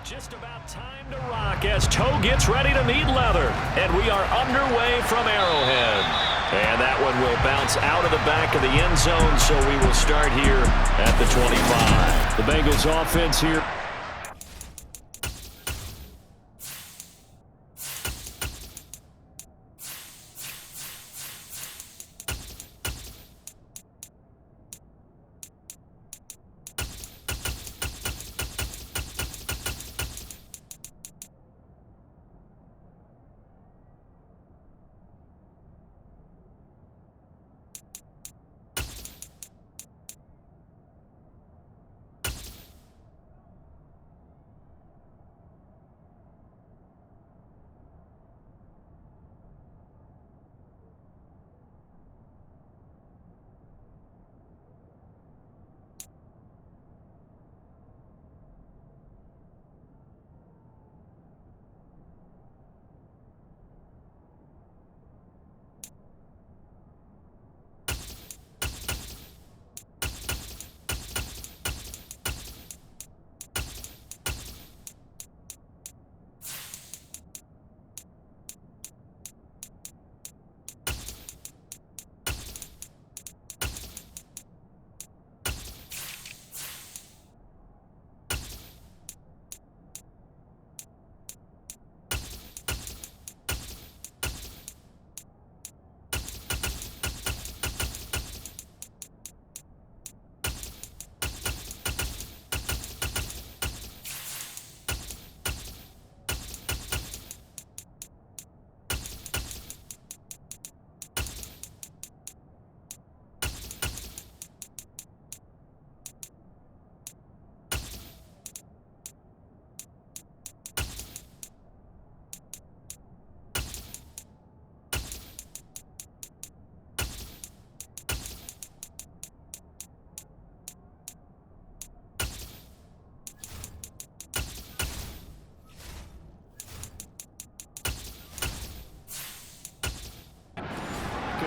Just about time to rock as toe gets ready to meet leather. And we are underway from Arrowhead. And that one will bounce out of the back of the end zone, so we will start here at the 25. The Bengals offense here.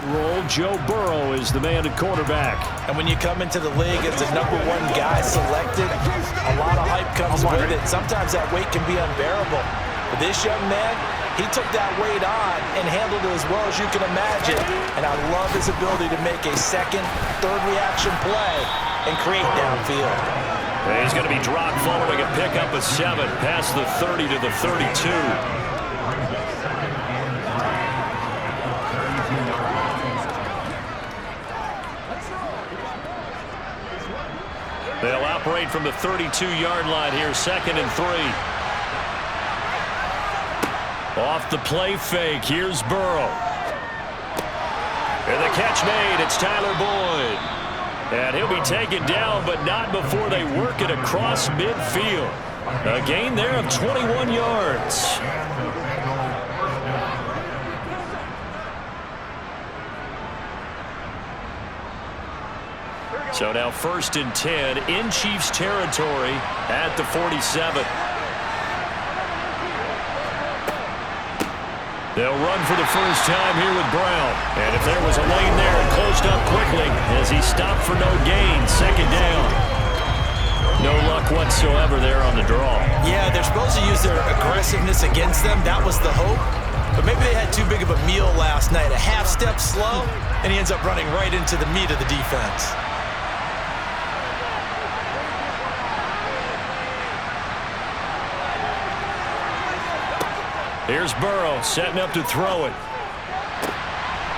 Roll. Joe Burrow is the man at quarterback. And when you come into the league as the #1 guy selected, a lot of hype comes with it. Sometimes that weight can be unbearable. But this young man, he took that weight on and handled it as well as you can imagine. And I love his ability to make a second, third reaction play and create downfield. And he's going to be dropped following a pickup of 7 past the 30 to the 32. They'll operate from the 32-yard line here, 2nd and 3. Off the play fake, here's Burrow. And the catch made, it's Tyler Boyd. And he'll be taken down, but not before they work it across midfield. A gain there of 21 yards. So now 1st and 10 in Chiefs territory at the 47. They'll run for the first time here with Brown. And if there was a lane there, it closed up quickly as he stopped for no gain. 2nd down. No luck whatsoever there on the draw. Yeah, they're supposed to use their aggressiveness against them. That was the hope. But maybe they had too big of a meal last night. A half step slow, and he ends up running right into the meat of the defense. Here's Burrow setting up to throw it.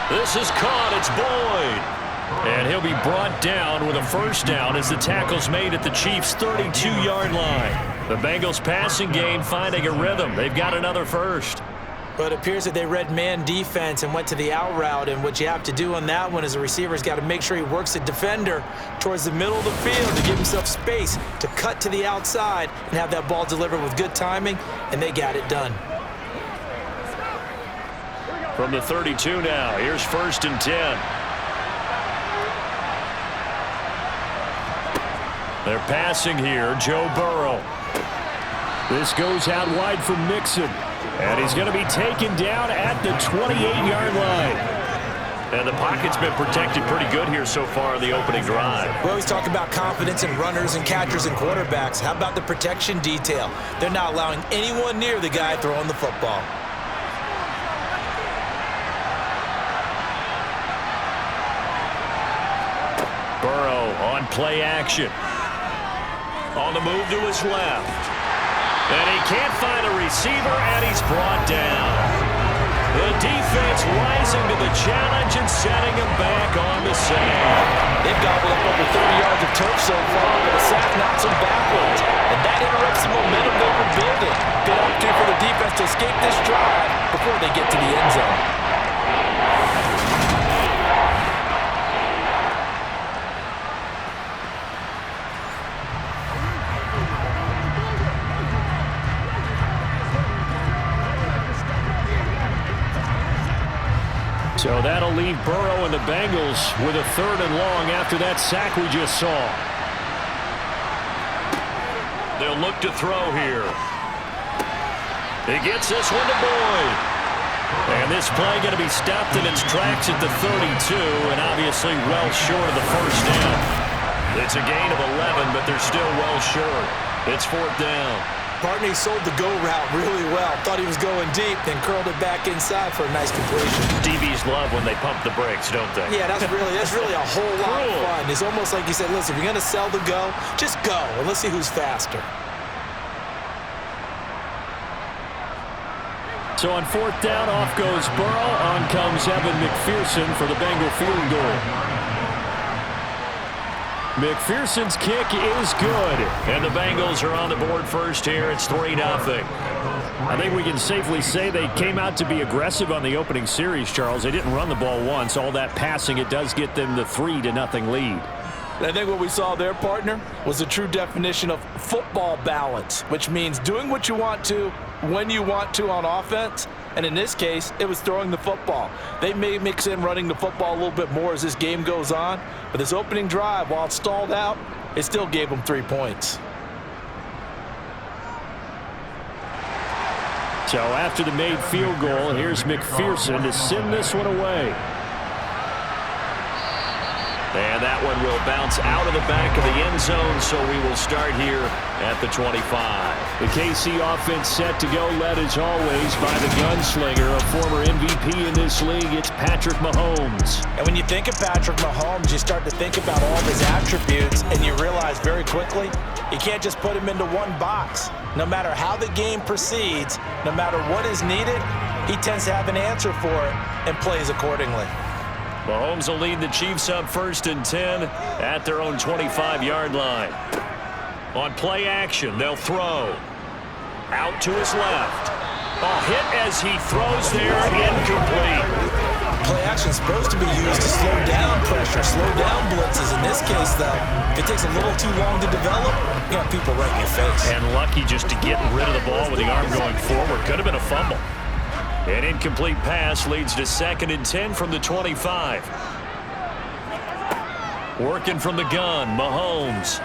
This is caught. It's Boyd. And he'll be brought down with a first down as the tackle's made at the Chiefs' 32-yard line. The Bengals passing game finding a rhythm. They've got another first. But it appears that they read man defense and went to the out route. And what you have to do on that one is a receiver's got to make sure he works the defender towards the middle of the field to give himself space to cut to the outside and have that ball delivered with good timing, and they got it done. From the 32 now, here's 1st and 10. They're passing here, Joe Burrow. This goes out wide for Mixon. And he's going to be taken down at the 28-yard line. And the pocket's been protected pretty good here so far in the opening drive. We always talk about confidence in runners and catchers and quarterbacks. How about the protection detail? They're not allowing anyone near the guy throwing the football. Burrow on play action. On the move to his left. And he can't find a receiver, and he's brought down. The defense rising to the challenge and setting him back on the save. They've gobbled up over 30 yards of turf so far, but a sack knocks them backwards. And that interrupts the momentum they were building. Good opportunity for the defense to escape this drive before they get to the end zone. So that'll leave Burrow and the Bengals with a 3rd and long after that sack we just saw. They'll look to throw here. He gets this one to Boyd. And this play going to be stopped in its tracks at the 32, and obviously well short of the first down. It's a gain of 11, but they're still well short. It's 4th down. Partney sold the go route really well. Thought he was going deep, then curled it back inside for a nice completion. DBs love when they pump the brakes, don't they? Yeah, that's really a whole lot of fun. It's almost like you said, listen, if you're going to sell the go, just go, and let's see who's faster. So on 4th down, off goes Burrow. On comes Evan McPherson for the Bengal field goal. McPherson's kick is good, and the Bengals are on the board first here. It's 3-0. I think we can safely say they came out to be aggressive on the opening series, Charles. They didn't run the ball once. All that passing, it does get them the 3-0 lead. And I think what we saw there, partner, was a true definition of football balance, which means doing what you want to, when you want to on offense. And in this case, it was throwing the football. They may mix in running the football a little bit more as this game goes on. But this opening drive, while it stalled out, it still gave them 3 points. So after the made field goal, here's McPherson to send this one away. And that one will bounce out of the back of the end zone, so we will start here at the 25. The KC offense set to go, led as always by the gunslinger, a former MVP in this league. It's Patrick Mahomes. And when you think of Patrick Mahomes, you start to think about all of his attributes, and you realize very quickly you can't just put him into one box. No matter how the game proceeds, no matter what is needed, he tends to have an answer for it and plays accordingly. Mahomes will lead the Chiefs up 1st and 10 at their own 25-yard line. On play action, they'll throw. Out to his left. A hit as he throws there, incomplete. Play action is supposed to be used to slow down pressure, slow down blitzes. In this case, though, if it takes a little too long to develop, you got people right in your face. And lucky just to get rid of the ball with the arm going forward. Could have been a fumble. An incomplete pass leads to 2nd and 10 from the 25. Working from the gun, Mahomes.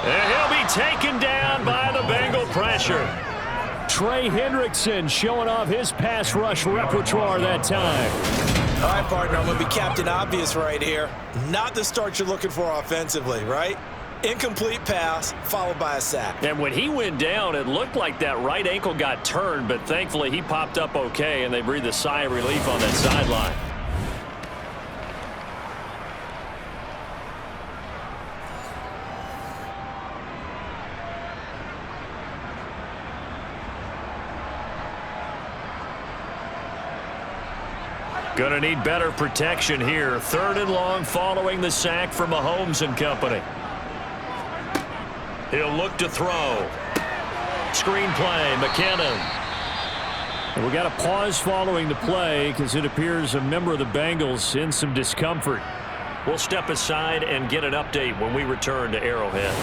And he'll be taken down by the Bengal pressure. Trey Hendrickson showing off his pass rush repertoire that time. All right, partner, I'm going to be Captain Obvious right here. Not the start you're looking for offensively, right? Incomplete pass, followed by a sack. And when he went down, it looked like that right ankle got turned, but thankfully he popped up okay, and they breathed a sigh of relief on that sideline. Gonna need better protection here. 3rd and long following the sack from Mahomes and company. He'll look to throw. Screen play, McKinnon. And we got a pause following the play because it appears a member of the Bengals in some discomfort. We'll step aside and get an update when we return to Arrowhead.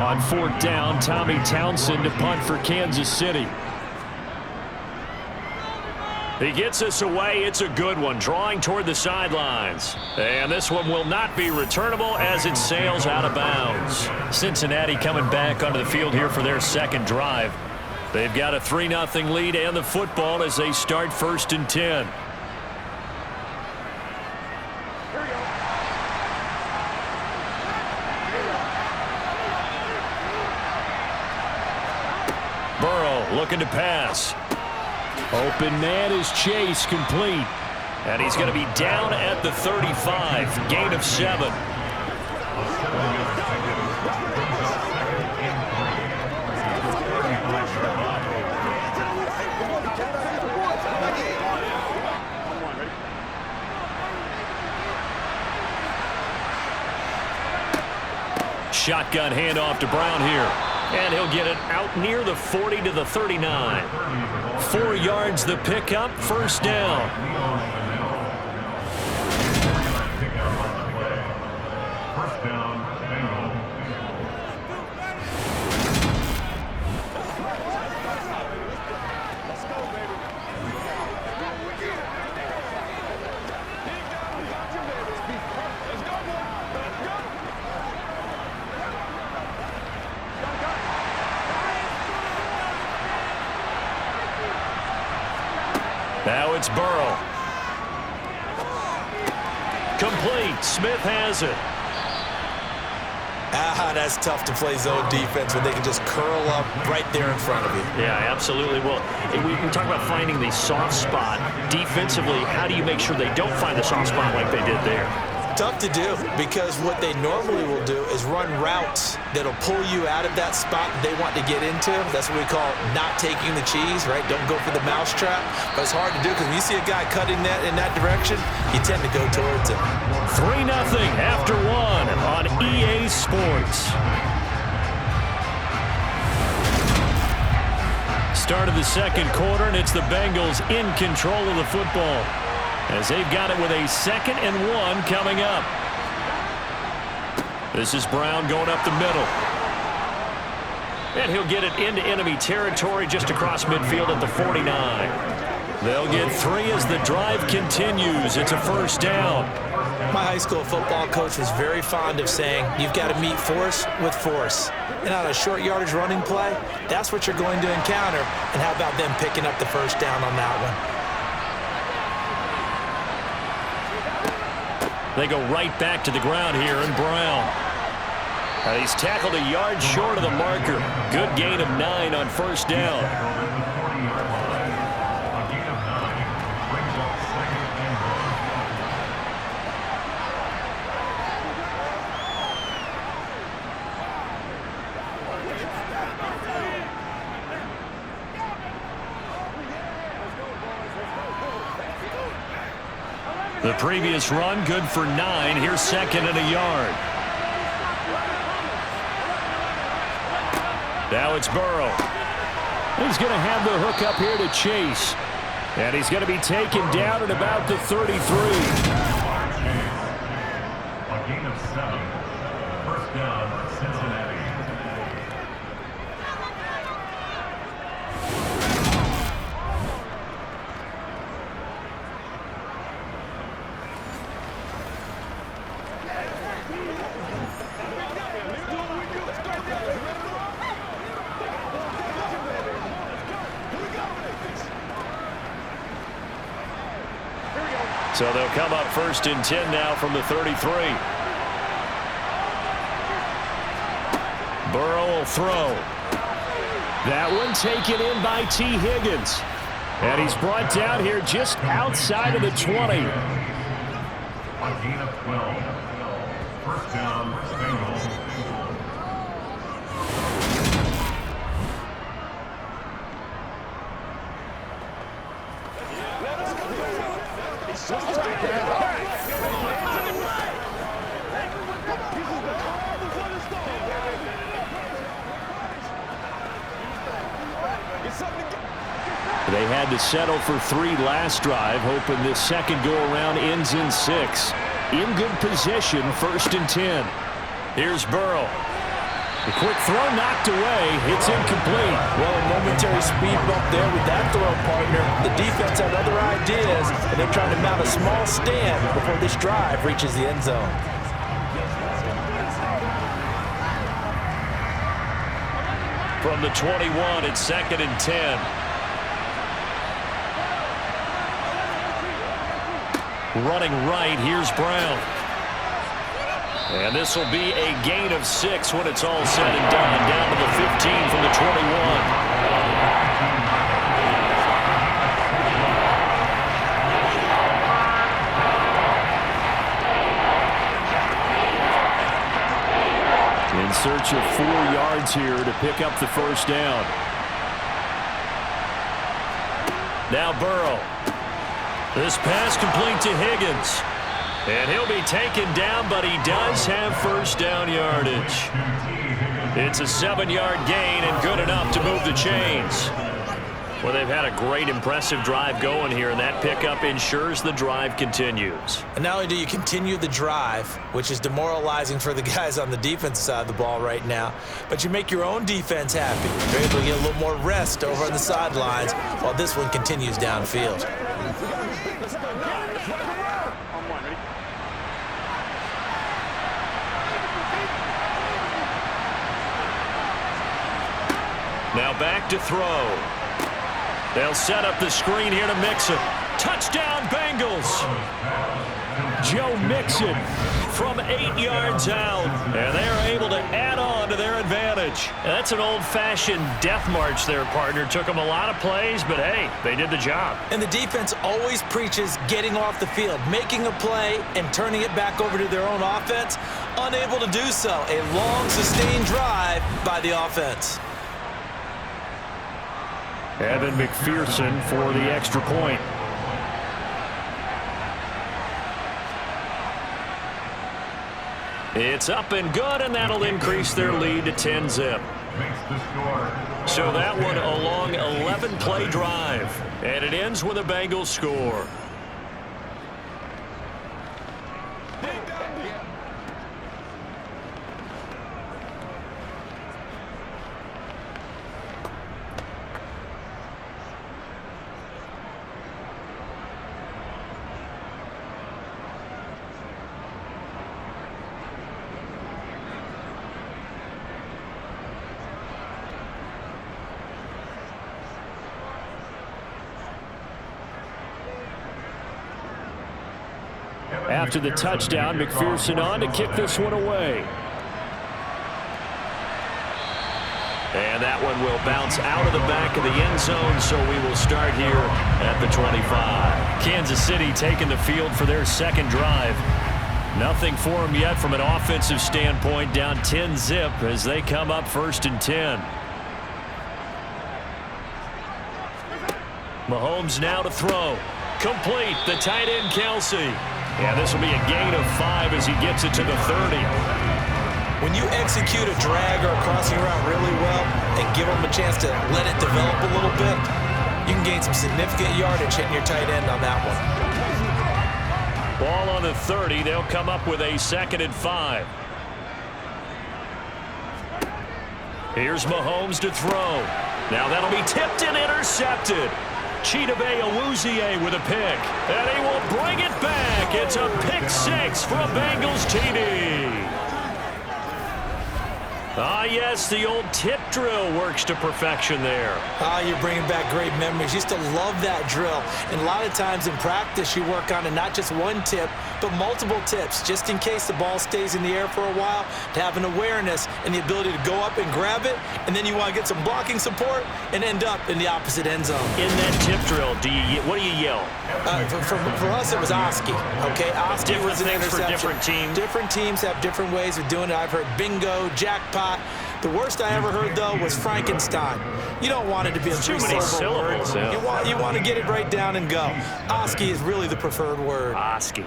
On 4th down, Tommy Townsend to punt for Kansas City. He gets us away. It's a good one, drawing toward the sidelines. And this one will not be returnable as it sails out of bounds. Cincinnati coming back onto the field here for their second drive. They've got a 3-0 lead and the football as they start 1st and 10. Burrow looking to pass. Open man is Chase, complete. And he's going to be down at the 35. Gain of 7. Shotgun handoff to Brown here. And he'll get it out near the 40 to the 39. 4 yards the pickup, 1st down. First down, Bengals. Let's go, baby. Let's go, boy. Let's go. Now it's Burrow. Complete. Smith has it. That's tough to play zone defense when they can just curl up right there in front of you. Yeah, absolutely. Well, we talk about finding the soft spot. Defensively, how do you make sure they don't find the soft spot like they did there? Tough to do because what they normally will do is run routes that'll pull you out of that spot that they want to get into. That's what we call not taking the cheese, right? Don't go for the mousetrap. But it's hard to do because when you see a guy cutting that in that direction, you tend to go towards him. 3-0 after 1 on EA Sports. Start of the second quarter, and it's the Bengals in control of the football as they've got it with a 2nd and 1 coming up. This is Brown going up the middle. And he'll get it into enemy territory just across midfield at the 49. They'll get 3 as the drive continues. It's a 1st down. My high school football coach was very fond of saying, you've got to meet force with force. And on a short yardage running play, that's what you're going to encounter. And how about them picking up the 1st down on that one? They go right back to the ground here, and Brown. And he's tackled a yard short of the marker. Good gain of 9 on 1st down. The previous run, good for 9. Here's 2nd and a yard. Now it's Burrow. He's going to have the hook up here to Chase. And he's going to be taken down at about the 33. A gain of 7. 1st down, Cincinnati. So they'll come up 1st and 10 now from the 33. Burrow will throw. That one taken in by T. Higgins. And he's brought down here just outside of the 20. A gain of 12. 1st down, Bengals. They had to settle for 3 last drive, hoping this second go-around ends in 6. In good position, 1st and 10. Here's Burrow. The quick throw knocked away. It's incomplete. Well, a momentary speed bump there with that throw, partner. The defense had other ideas, and they're trying to mount a small stand before this drive reaches the end zone. From the 21, it's 2nd and 10. Running right, here's Brown. And this will be a gain of 6 when it's all said and done. Down to the 15 from the 21. In search of 4 yards here to pick up the first down. Now Burrow. This pass complete to Higgins. And he'll be taken down, but he does have first down yardage. It's a 7-yard gain and good enough to move the chains. Well, they've had a great, impressive drive going here, and that pickup ensures the drive continues. And not only do you continue the drive, which is demoralizing for the guys on the defensive side of the ball right now, but you make your own defense happy. You're able to get a little more rest over on the sidelines while this one continues downfield. Now back to throw. They'll set up the screen here to Mixon. Touchdown, Bengals. Joe Mixon from 8 yards out. And they're able to add on to their advantage. And that's an old-fashioned death march there, partner. Took them a lot of plays, but hey, they did the job. And the defense always preaches getting off the field, making a play, and turning it back over to their own offense. Unable to do so. A long, sustained drive by the offense. Evan McPherson for the extra point. It's up and good, and that'll increase their lead to 10-zip. So that one a long 11-play drive, and it ends with a Bengals score. After the touchdown, McPherson on to kick this one away. And that one will bounce out of the back of the end zone, so we will start here at the 25. Kansas City taking the field for their second drive. Nothing for them yet from an offensive standpoint, down 10-zip as they come up 1st and 10. Mahomes now to throw. Complete, the tight end Kelsey. Yeah, this will be a gain of 5 as he gets it to the 30. When you execute a drag or a crossing route really well and give them a chance to let it develop a little bit, you can gain some significant yardage hitting your tight end on that one. Ball on the 30. They'll come up with a 2nd and 5. Here's Mahomes to throw. Now that'll be tipped and intercepted. Chidobe Awuzie with a pick. And he will bring it back. It's a pick-6 for a Bengals TD. Ah, yes, the old tip drill works to perfection there. Ah, you're bringing back great memories. Used to love that drill. And a lot of times in practice, you work on it not just one tip, but multiple tips, just in case the ball stays in the air for a while, to have an awareness and the ability to go up and grab it, and then you want to get some blocking support and end up in the opposite end zone. In that tip drill, what do you yell? For us, it was Oski. Okay, Oski was an interception. For different teams. Different teams have different ways of doing it. I've heard bingo, jackpot. The worst I ever heard, though, was Frankenstein. You don't want it to be a three-syllable word. Yeah. You want to get it right down and go. Oski is really the preferred word. Oski.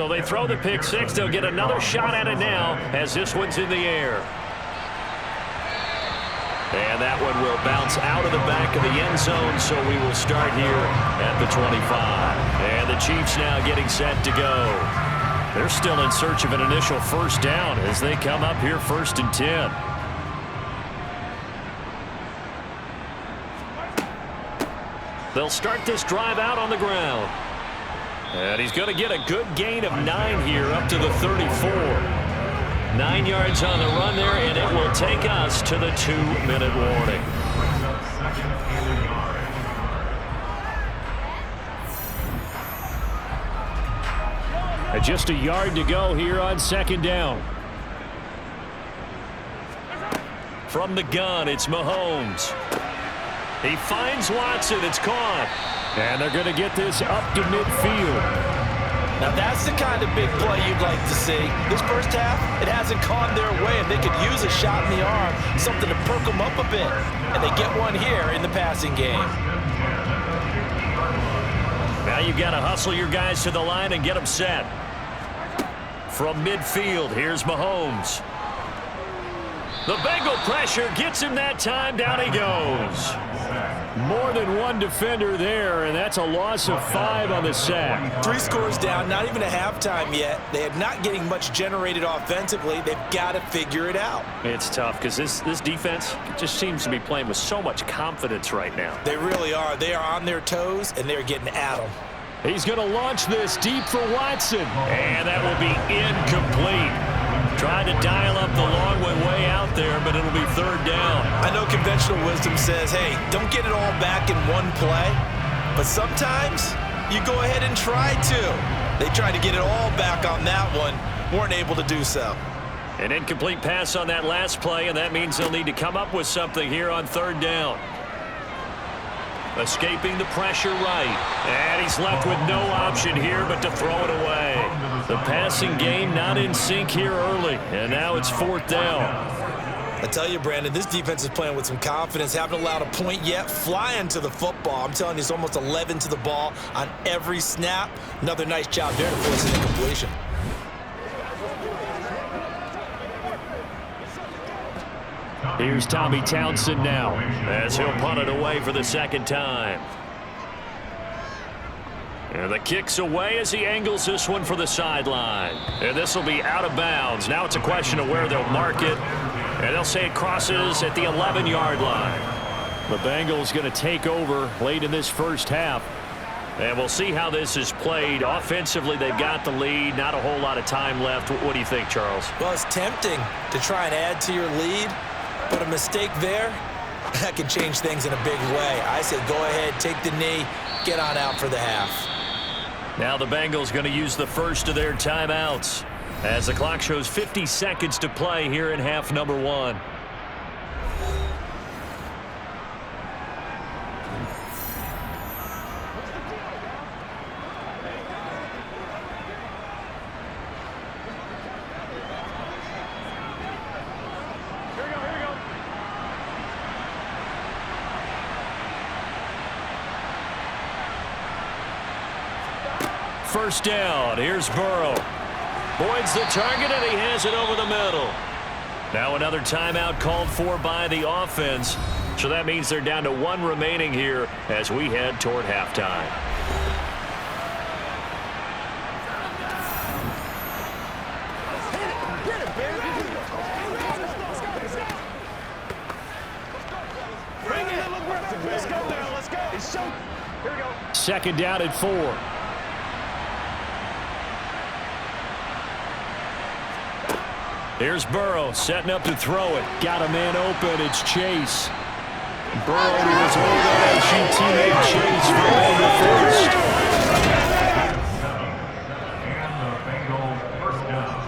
So they throw the pick six. They'll get another shot at it now as this one's in the air. And that one will bounce out of the back of the end zone, so we will start here at the 25. And the Chiefs now getting set to go. They're still in search of an initial first down as they come up here 1st and 10. They'll start this drive out on the ground. And he's going to get a good gain of 9 here up to the 34. 9 yards on the run there, and it will take us to the 2-minute warning. And just a yard to go here on 2nd down. From the gun, it's Mahomes. He finds Watson. It's caught. And they're going to get this up to midfield. Now that's the kind of big play you'd like to see. This first half, it hasn't gone their way, and they could use a shot in the arm, something to perk them up a bit. And they get one here in the passing game. Now you've got to hustle your guys to the line and get them set. From midfield, here's Mahomes. The Bengal pressure gets him that time. Down he goes. More than one defender there, and that's a loss of 5 on the sack. 3 scores down, not even a halftime yet. They are not getting much generated offensively. They've got to figure it out. It's tough because this defense just seems to be playing with so much confidence right now. They really are. They are on their toes, and they're getting at them. He's going to launch this deep for Watson, and that will be incomplete. Trying to dial up the long one way out there, but it'll be 3rd down. I know conventional wisdom says, hey, don't get it all back in one play. But sometimes you go ahead and try to. They tried to get it all back on that one. Weren't able to do so. An incomplete pass on that last play, and that means they'll need to come up with something here on 3rd down. Escaping the pressure right. And he's left with no option here but to throw it away. The passing game not in sync here early. And now it's 4th down. I tell you, Brandon, this defense is playing with some confidence. Haven't allowed a point yet. Flying to the football. I'm telling you, it's almost 11 to the ball on every snap. Another nice job there to force an incompletion. Here's Tommy Townsend now as he'll punt it away for the 2nd time. And the kick's away as he angles this one for the sideline. And this will be out of bounds. Now it's a question of where they'll mark it. And they'll say it crosses at the 11-yard line. The Bengals going to take over late in this first half. And we'll see how this is played. Offensively, they've got the lead. Not a whole lot of time left. What do you think, Charles? Well, it's tempting to try and add to your lead. But a mistake there, that can change things in a big way. I say go ahead, take the knee, get on out for the half. Now the Bengals going to use the first of their timeouts as the clock shows 50 seconds to play here in half number 1. First down. Here's Burrow. Boyd's the target, and he has it over the middle. Now another timeout called for by the offense. So that means they're down to 1 remaining here as we head toward halftime. Bring it. Let's go now. Let's go. Here we go. 2nd down at 4. Here's Burrow setting up to throw it. Got a man open. It's Chase. Burrow to his old LSU teammate Chase for the first. And the Bengals first down.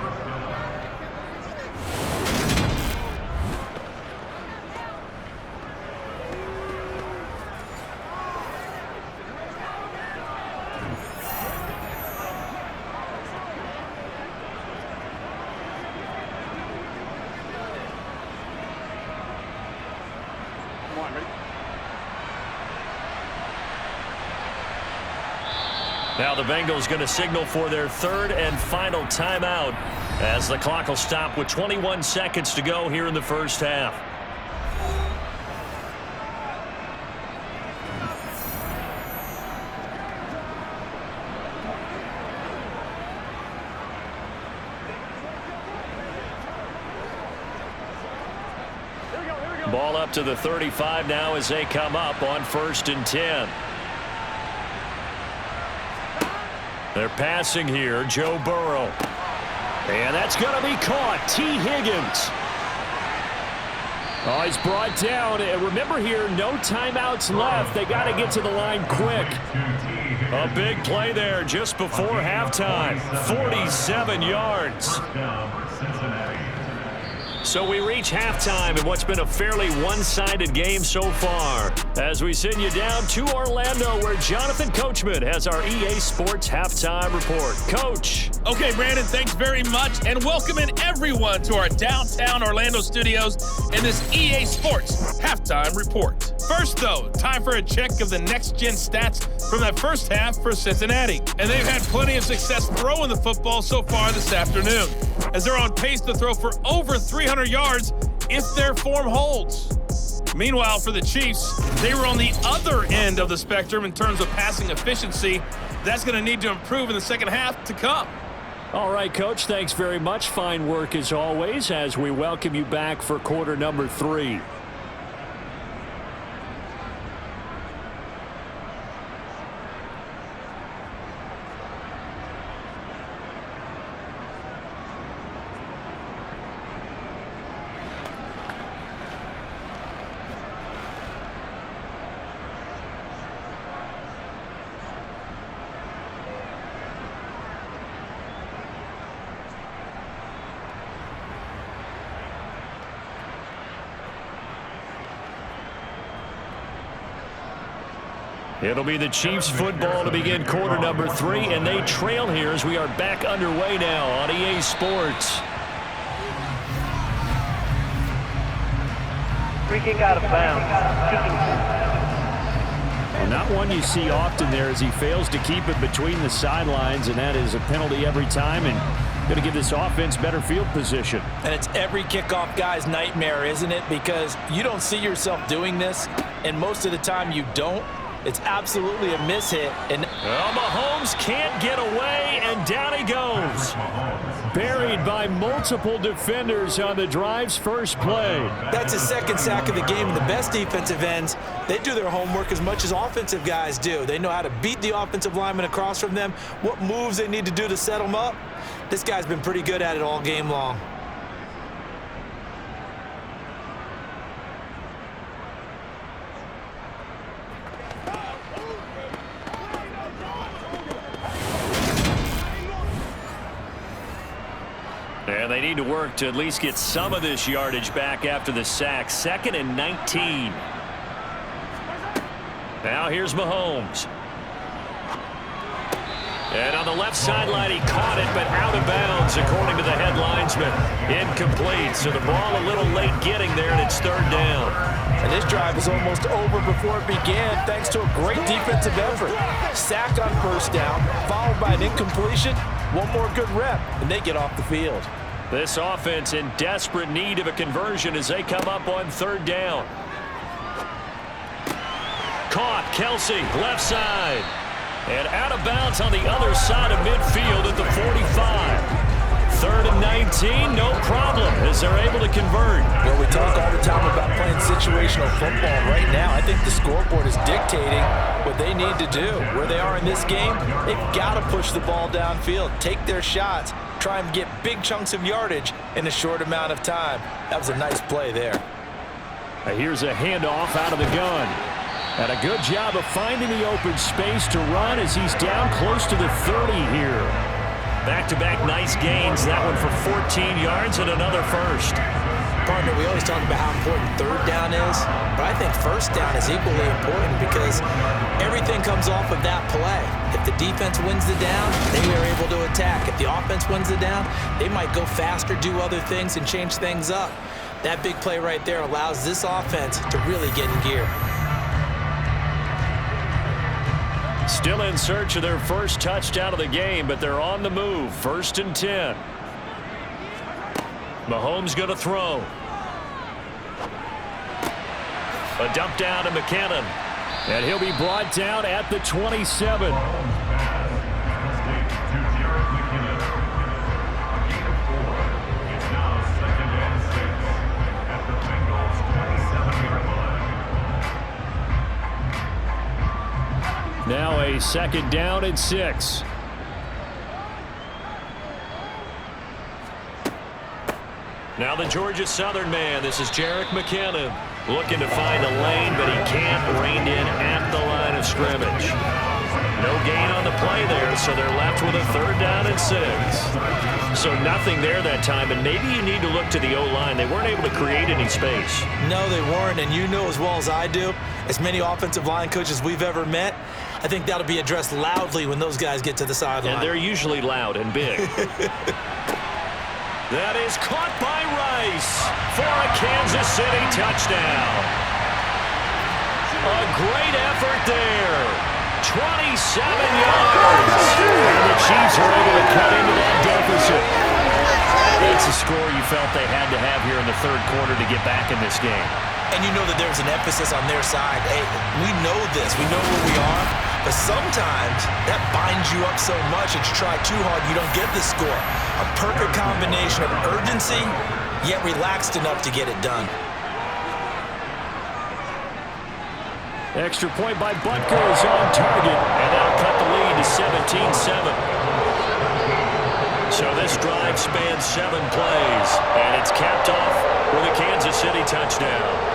Now the Bengals going to signal for their third and final timeout as the clock will stop with 21 seconds to go here in the first half. Ball up to the 35 now as they come up on 1st and 10. They're passing here, Joe Burrow. And that's going to be caught. T. Higgins. Oh, he's brought down. And remember here, no timeouts left. They got to get to the line quick. A big play there just before halftime. 47 yards. So we reach halftime in what's been a fairly one-sided game so far. As we send you down to Orlando, where Jonathan Coachman has our EA Sports Halftime Report. Coach. Okay, Brandon, thanks very much. And welcoming everyone to our downtown Orlando studios in this EA Sports Halftime Report. First, though, time for a check of the next-gen stats from that first half for Cincinnati. And they've had plenty of success throwing the football so far this afternoon, as they're on pace to throw for over 300 yards if their form holds. Meanwhile, for the Chiefs, they were on the other end of the spectrum in terms of passing efficiency. That's going to need to improve in the second half to come. All right, Coach, thanks very much. Fine work as always as we welcome you back for quarter number 3. It'll be the Chiefs football to begin quarter number 3, and they trail here as we are back underway now on EA Sports. Free kick out of bounds. Well, not one you see often there as he fails to keep it between the sidelines, and that is a penalty every time, and going to give this offense better field position. And it's every kickoff guy's nightmare, isn't it? Because you don't see yourself doing this, and most of the time you don't. It's absolutely a mishit. And Mahomes can't get away, and down he goes. Buried by multiple defenders on the drive's first play. That's his second sack of the game. And the best defensive ends, they do their homework as much as offensive guys do. They know how to beat the offensive lineman across from them, what moves they need to do to set them up. This guy's been pretty good at it all game long. And they need to work to at least get some of this yardage back after the sack. 2nd and 19. Now here's Mahomes. And on the left sideline, he caught it, but out of bounds, according to the head linesman. Incomplete, so the ball a little late getting there, and it's 3rd down. And this drive was almost over before it began, thanks to a great defensive effort. Sack on 1st down, followed by an incompletion. One more good rep, and they get off the field. This offense in desperate need of a conversion as they come up on 3rd down. Caught, Kelsey, left side. And out of bounds on the other side of midfield at the 45. 3rd and 19, no problem, as they're able to convert. Well, we talk all the time about playing situational football. Right now, I think the scoreboard is dictating what they need to do. Where they are in this game, they've got to push the ball downfield, take their shots, try and get big chunks of yardage in a short amount of time. That was a nice play there. Here's a handoff out of the gun. And a good job of finding the open space to run as he's down close to the 30 here. Back-to-back nice gains. That one for 14 yards and another first. Partner, we always talk about how important 3rd down is, but I think 1st down is equally important because everything comes off of that play. If the defense wins the down, they are able to attack. If the offense wins the down, they might go faster, do other things, and change things up. That big play right there allows this offense to really get in gear. Still in search of their first touchdown of the game, but they're on the move. 1st and 10. Mahomes going to throw. A dump down to McKinnon. And he'll be brought down at the 27. Now a 2nd down and 6. Now the Georgia Southern man. This is Jerick McKinnon. Looking to find a lane, but he can't. Reined in at the line of scrimmage. No gain on the play there, so they're left with a 3rd down and 6. So nothing there that time, and maybe you need to look to the O-line. They weren't able to create any space. No, they weren't, and you know as well as I do, as many offensive line coaches we've ever met, I think that'll be addressed loudly when those guys get to the sideline. And they're usually loud and big. That is caught by Rice for a Kansas City touchdown. A great effort there. 27 yards. And the Chiefs are able to cut into that deficit. That's a score you felt they had to have here in the 3rd quarter to get back in this game. And you know that there's an emphasis on their side. Hey, we know this. We know where we are. But sometimes that binds you up so much that you try too hard, you don't get the score. A perfect combination of urgency, yet relaxed enough to get it done. Extra point by Butker is on target, and that'll cut the lead to 17-7. So this drive spans 7 plays, and it's capped off with a Kansas City touchdown.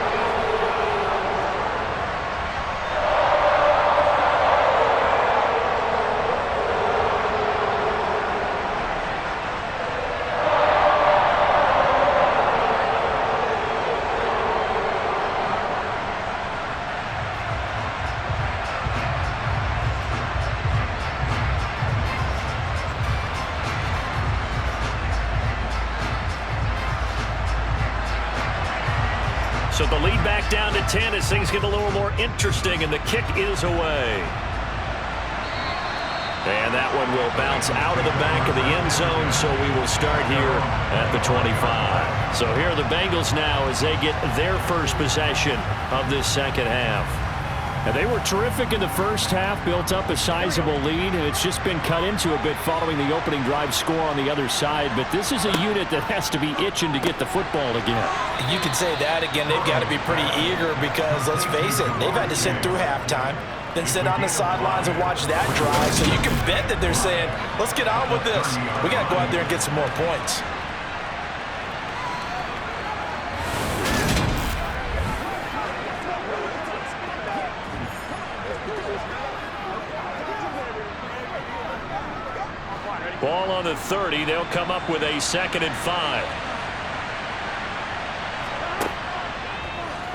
So the lead back down to 10 as things get a little more interesting, and the kick is away. And that one will bounce out of the back of the end zone, so we will start here at the 25. So here are the Bengals now as they get their first possession of this 2nd half. And they were terrific in the 1st half, built up a sizable lead, and it's just been cut into a bit following the opening drive score on the other side. But this is a unit that has to be itching to get the football again. You can say that again. They've got to be pretty eager because, let's face it, they've had to sit through halftime, then sit on the sidelines and watch that drive. So you can bet that they're saying, let's get on with this. We got to go out there and get some more points. Ball on the 30. They'll come up with a 2nd and 5.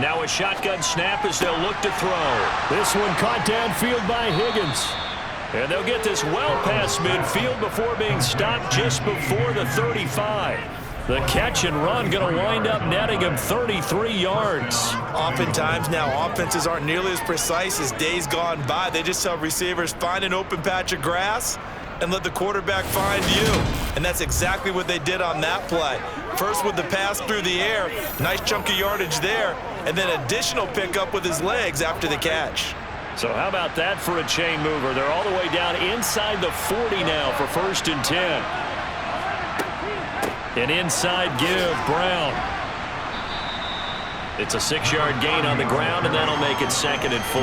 Now a shotgun snap as they'll look to throw. This one caught downfield by Higgins. And they'll get this well past midfield before being stopped just before the 35. The catch and run going to wind up netting him 33 yards. Oftentimes now offenses aren't nearly as precise as days gone by. They just tell receivers, find an open patch of grass and let the quarterback find you. And that's exactly what they did on that play. First with the pass through the air, nice chunk of yardage there, and then additional pickup with his legs after the catch. So how about that for a chain mover? They're all the way down inside the 40 now for 1st and 10. An inside give, Brown. It's a 6-yard gain on the ground, and that'll make it 2nd and 4.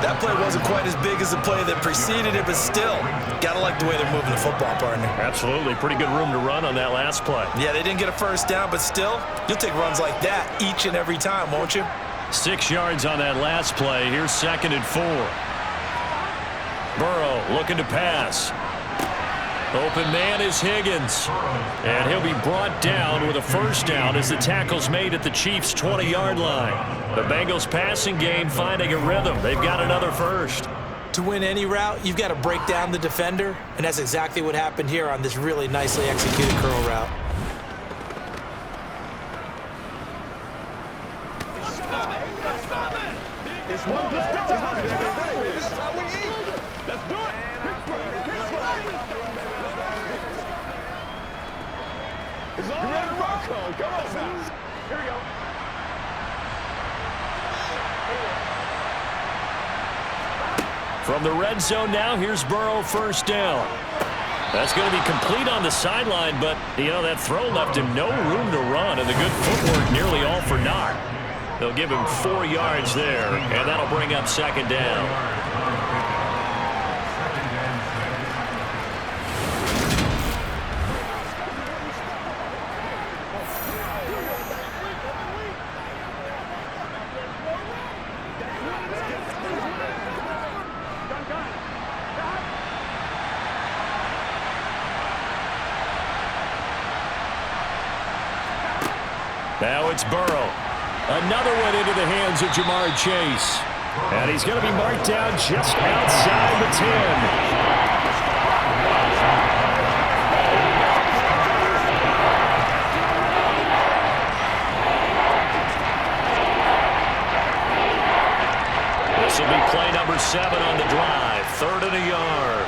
That play wasn't quite as big as the play that preceded it, but still, gotta like the way they're moving the football, partner. Absolutely. Pretty good room to run on that last play. Yeah, they didn't get a 1st down, but still, you'll take runs like that each and every time, won't you? 6 yards on that last play. Here's 2nd and 4. Burrow looking to pass. Open man is Higgins. And he'll be brought down with a 1st down as the tackle's made at the Chiefs' 20-yard line. The Bengals passing game finding a rhythm. They've got another 1st. To win any route, you've got to break down the defender, and that's exactly what happened here on this really nicely executed curl route. It's Let's do it. It's all right, Rocco. Come on now. Here we go. From the red zone now, here's Burrow, first down. That's going to be complete on the sideline, but, you know, that throw left him no room to run, and the good footwork nearly all for naught. They'll give him 4 yards there, and that'll bring up second down. Now it's Burrow. Another one into the hands of Jamar Chase. And he's going to be marked down just outside the 10. This will be play number 7 on the drive. 3rd and a yard.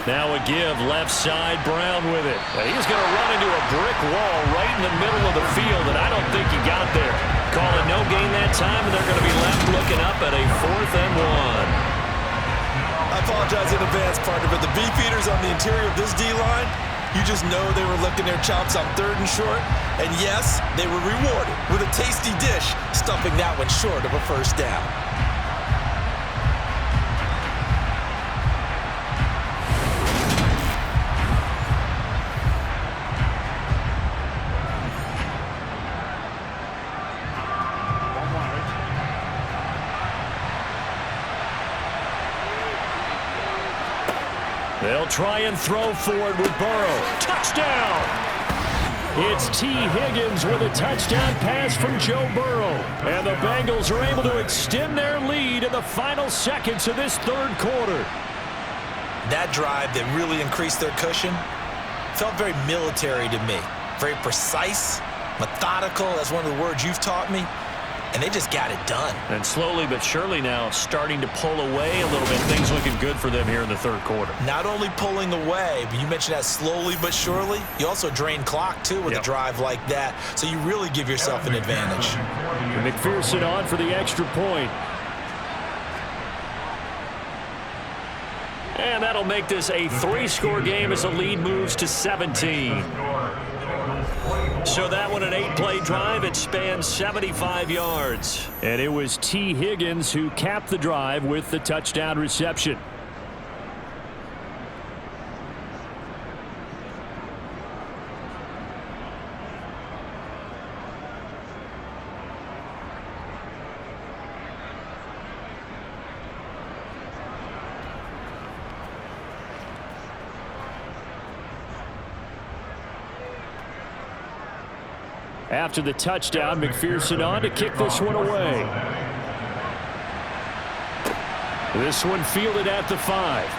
Now a give, left side, Brown with it. And he's going to run into a brick wall right in the middle of the field, and I don't think he got there. Calling no gain that time, and they're going to be left looking up at a 4th and 1. I apologize in advance, partner, but the beefeaters on the interior of this D-line, you just know they were licking their chops on 3rd and short. And yes, they were rewarded with a tasty dish, stuffing that one short of a first down. They'll try and throw forward with Burrow. Touchdown! It's T. Higgins with a touchdown pass from Joe Burrow. And the Bengals are able to extend their lead in the final seconds of this 3rd quarter. That drive that really increased their cushion felt very military to me. Very precise, methodical. That's one of the words you've taught me. And they just got it done. And slowly but surely now starting to pull away a little bit. Things looking good for them here in the 3rd quarter. Not only pulling away, but you mentioned that slowly but surely. You also drain clock, too, with a drive like that. So you really give yourself an advantage. And McPherson on for the extra point. And that'll make this a 3-score game as the lead moves to 17. So that one, an 8-play drive. It spans 75 yards. And it was T. Higgins who capped the drive with the touchdown reception. After the touchdown, McPherson on to kick this one away. This one fielded at the 5.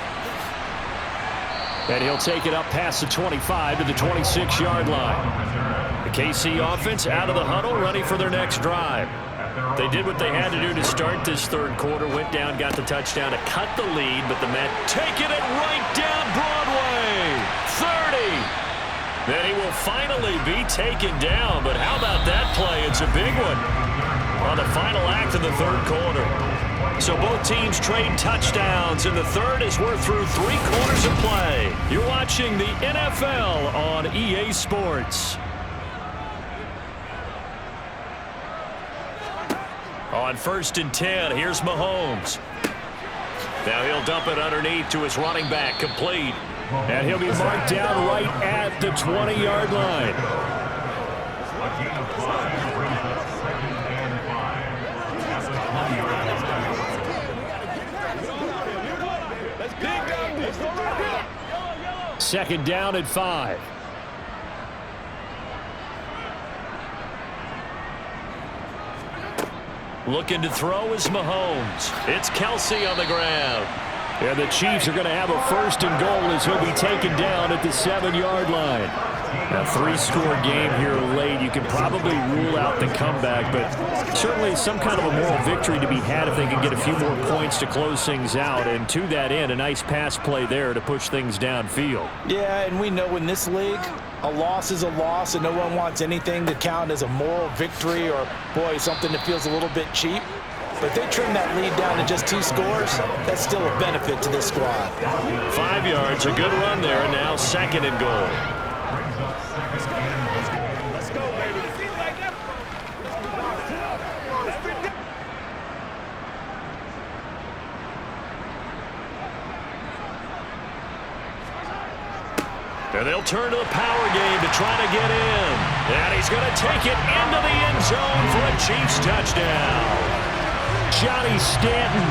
And he'll take it up past the 25 to the 26-yard line. The KC offense out of the huddle, ready for their next drive. They did what they had to do to start this 3rd quarter. Went down, got the touchdown to cut the lead, but the Mets taking it right down Broadway. 30. Then he will finally be taken down, but how about that play? It's a big one on the final act of the 3rd quarter. So both teams trade touchdowns in the 3rd as we're through 3 quarters of play. You're watching the NFL on EA Sports. On 1st and 10, here's Mahomes. Now he'll dump it underneath to his running back, complete. And he'll be marked down right at the 20-yard line. Second down at 5. Looking to throw is Mahomes. It's Kelsey on the ground. And the Chiefs are going to have a 1st and goal as he'll be taken down at the 7-yard line. A three-score game here late. You can probably rule out the comeback, but certainly some kind of a moral victory to be had if they can get a few more points to close things out. And to that end, a nice pass play there to push things downfield. Yeah, and we know in this league, a loss is a loss, and no one wants anything to count as a moral victory or, boy, something that feels a little bit cheap. But if they trim that lead down to just 2 scores, that's still a benefit to this squad. 5 yards, a good run there, and now 2nd and goal. Let's go, baby. And they'll turn to the power game to try to get in. And he's going to take it into the end zone for a Chiefs touchdown. Johnny Stanton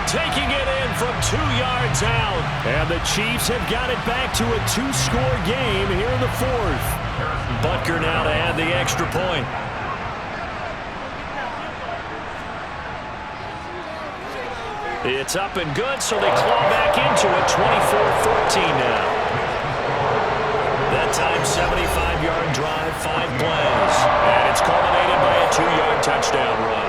taking it in from 2 yards out. And the Chiefs have got it back to a 2-score game here in the 4th. Butker now to add the extra point. It's up and good, so they claw back into it, 24-14 now. That time, 75-yard drive, 5 plays. And it's culminated by a 2-yard touchdown run.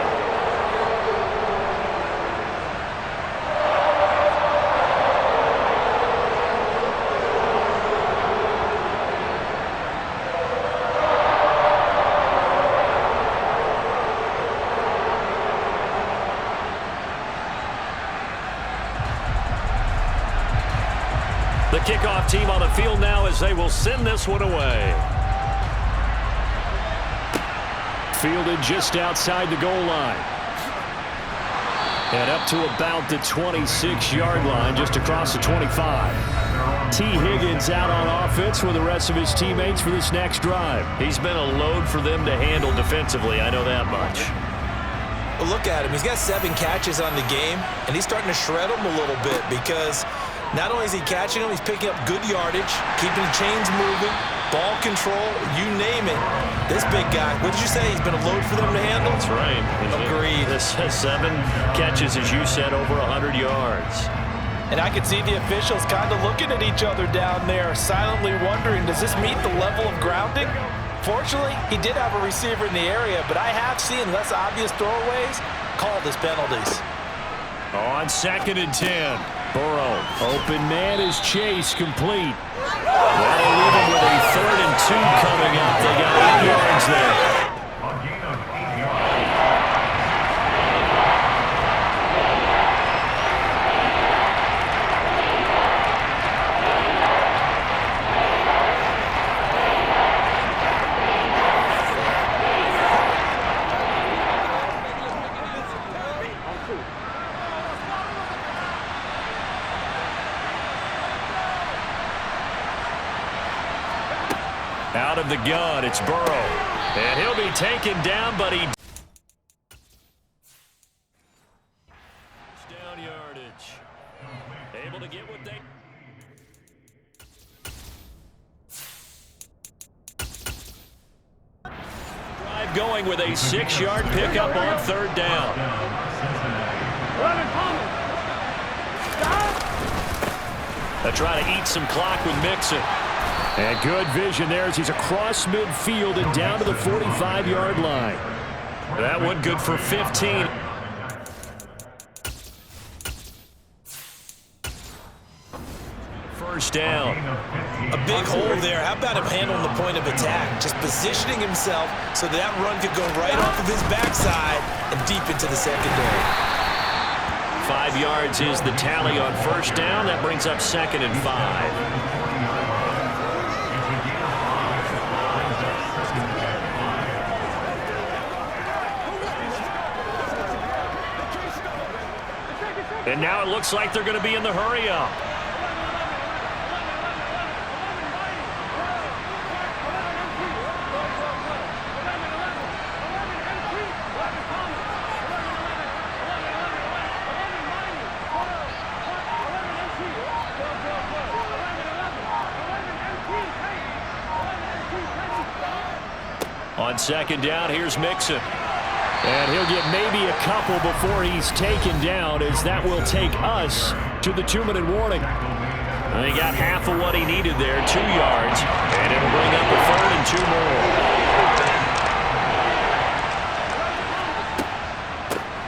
The kickoff team on the field now as they will send this one away. Fielded just outside the goal line. And up to about the 26-yard line, just across the 25. T. Higgins out on offense with the rest of his teammates for this next drive. He's been a load for them to handle defensively, I know that much. Well, look at him. He's got 7 catches on the game, and he's starting to shred them a little bit because not only is he catching them, he's picking up good yardage, keeping the chains moving, ball control, you name it. This big guy, what did you say? He's been a load for them to handle? That's right. Agreed. This 7 catches, as you said, over 100 yards. And I could see the officials kind of looking at each other down there, silently wondering, does this meet the level of grounding? Fortunately, he did have a receiver in the area, but I have seen less obvious throwaways called as penalties. On 2nd and 10. Burrow, open man is Chase, complete. That'll leave him with a 3rd and 2 coming up. They got 8 yards there. A gain of 8 yards. Out of the gun, it's Burrow. And he'll be taken down, but he... Down yardage. Able to get what they... Drive going with a 6-yard pickup on 3rd down. They try to eat some clock with Mixon. And good vision there as he's across midfield and down to the 45-yard line. That one good for 15. First down. A big hole there. How about him handling the point of attack? Just positioning himself so that run could go right off of his backside and deep into the secondary. 5 yards is the tally on 1st down. That brings up 2nd and 5. And now it looks like they're going to be in the hurry up. On 2nd down, here's Mixon. And he'll get maybe a couple before he's taken down, as that will take us to the 2-minute warning. And he got half of what he needed there, 2 yards. And it'll bring up a 3rd and 2 more.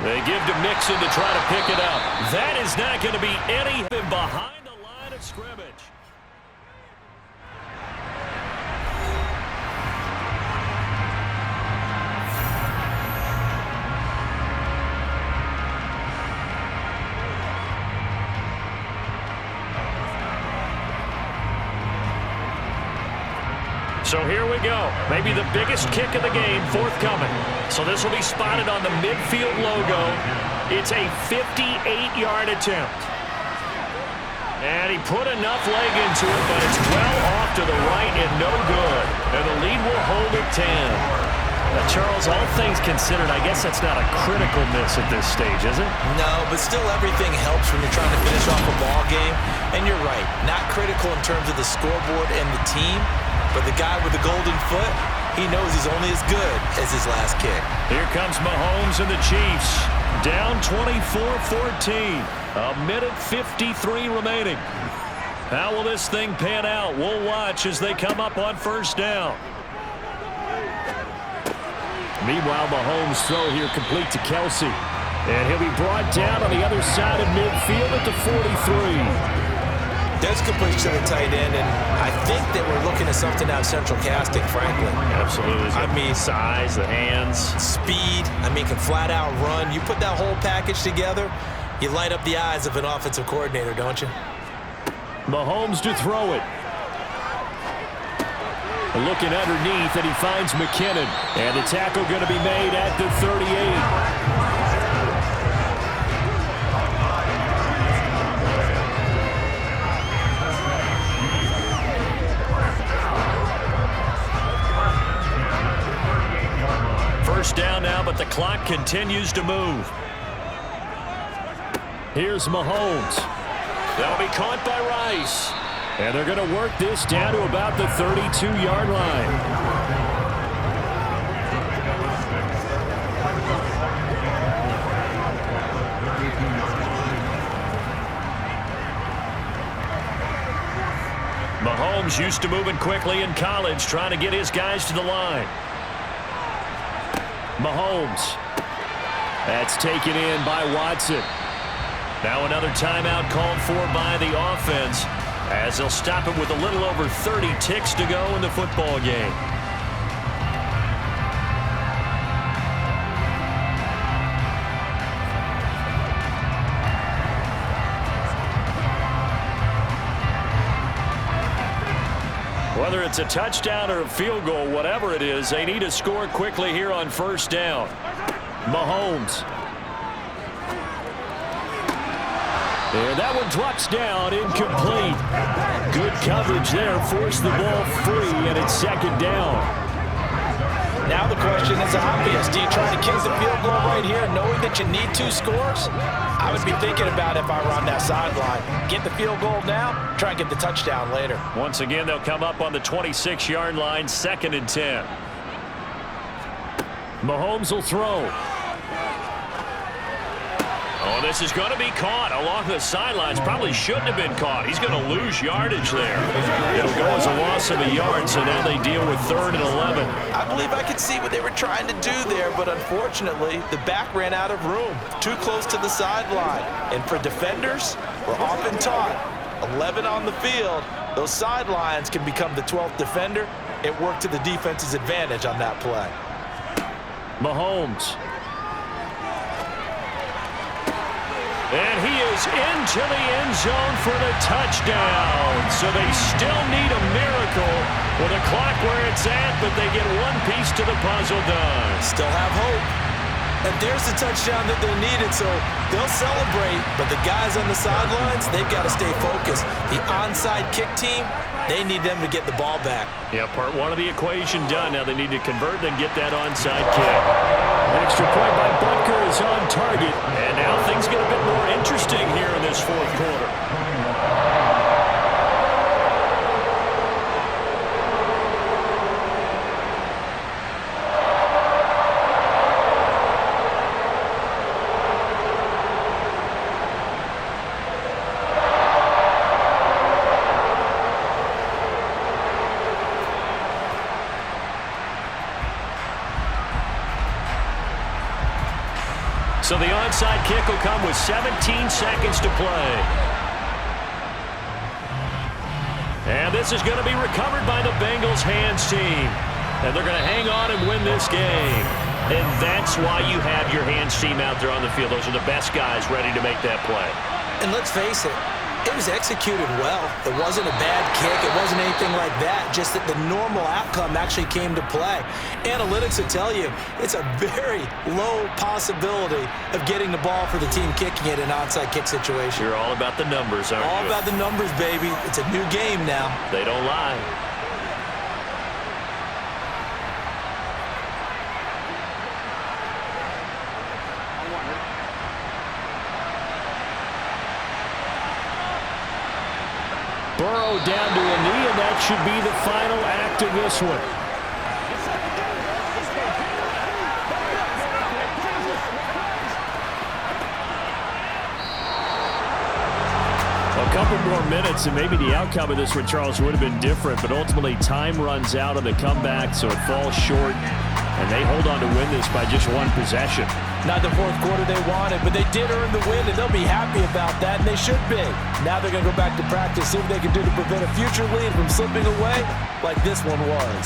They give to Mixon to try to pick it up. That is not going to be anything behind the line of scrimmage. So here we go. Maybe the biggest kick of the game forthcoming. So this will be spotted on the midfield logo. It's a 58-yard attempt. And he put enough leg into it, but it's well off to the right and no good. And the lead will hold at 10. Charles, all things considered, I guess that's not a critical miss at this stage, is it? No, but still everything helps when you're trying to finish off a ball game. And you're right, not critical in terms of the scoreboard and the team. But the guy with the golden foot, he knows he's only as good as his last kick. Here comes Mahomes and the Chiefs. Down 24-14. A minute 53 remaining. How will this thing pan out? We'll watch as they come up on first down. Meanwhile, Mahomes' throw here complete to Kelsey. And he'll be brought down on the other side of midfield at the 43. There's completion to the tight end, and I think that we're looking at something out of central casting, frankly. Absolutely. I mean, size, the hands. Speed, can flat out run. You put that whole package together, you light up the eyes of an offensive coordinator, don't you? Mahomes to throw it. Looking underneath, and he finds McKinnon. And the tackle going to be made at the 38. First down now, but the clock continues to move. Here's Mahomes. That'll be caught by Rice. And they're going to work this down to about the 32-yard line. Mahomes used to moving quickly in college, trying to get his guys to the line. Mahomes. That's taken in by Watson. Now another timeout called for by the offense as they'll stop it with a little over 30 ticks to go in the football game. Whether it's a touchdown or a field goal, whatever it is, they need to score quickly here on first down. Mahomes. And that one drops down, incomplete. Good coverage there, forced the ball free, and it's second down. Now the question is obvious. Do you try to kick the field goal right here knowing that you need 2 scores? I would be thinking about it if I were on that sideline. Get the field goal now, try and get the touchdown later. Once again, they'll come up on the 26-yard line, 2nd and 10. Mahomes will throw. Oh, this is going to be caught along the sidelines. Probably shouldn't have been caught. He's going to lose yardage there. It'll go as a loss of a yard, so now they deal with 3rd and 11. I believe I could see what they were trying to do there, but unfortunately, the back ran out of room. Too close to the sideline. And for defenders, we're often taught, 11 on the field, those sidelines can become the 12th defender. It worked to the defense's advantage on that play. Mahomes. And he is into the end zone for the touchdown. So they still need a miracle with a clock where it's at, but they get one piece to the puzzle done. Still have hope. And there's the touchdown that they needed, so they'll celebrate. But the guys on the sidelines, they've got to stay focused. The onside kick team, they need them to get the ball back. Yeah, part one of the equation done. Now they need to convert and get that onside kick. An extra point by Butker is on target. And now things get a bit more interesting here in this 4th quarter. So the onside kick will come with 17 seconds to play. And this is going to be recovered by the Bengals hands team. And they're going to hang on and win this game. And that's why you have your hands team out there on the field. Those are the best guys ready to make that play. And let's face it, it was executed well. It wasn't a bad kick. It wasn't anything like that. Just that the normal outcome actually came to play. Analytics will tell you it's a very low possibility of getting the ball for the team kicking it in an onside kick situation. You're all about the numbers, aren't you? All about the numbers, baby. It's a new game now. They don't lie. Burrow down to a knee, and that should be the final act of this one. A couple more minutes, and maybe the outcome of this one, Charles, would have been different, but ultimately time runs out on the comeback, so it falls short, and they hold on to win this by just one possession. Not the fourth quarter they wanted, but they did earn the win, and they'll be happy about that, and they should be. Now they're going to go back to practice, see what they can do to prevent a future lead from slipping away like this one was.